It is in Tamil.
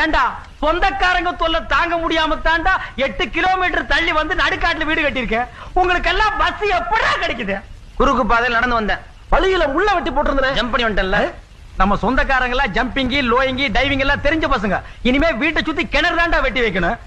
ஏண்டா சொந்தக்காரங்க தொல்லை தாங்க முடியாம தாண்டா 8 கிலோமீட்டர் தள்ளி வந்து நடுக்காட்டுல வீடு கட்டியிருக்கேன். உங்களுக்கு எல்லாம் பஸ் எப்படா கிடைக்குது? குறுக்கு பாதையில் நடந்து வந்தேன். வழியில முள்ள வெட்டி போட்டிருந்தேன். ஜம்ப் பண்ணி வந்துட்டேன்ல. நம்ம சொந்தக்காரங்க எல்லாம் ஜம்பிங் லோயிங் டைவிங் எல்லாம் தெரிஞ்ச பசங்க. இனிமே வீட்டை சுத்தி கிணறு தாண்டா வெட்டி வைக்கணும்.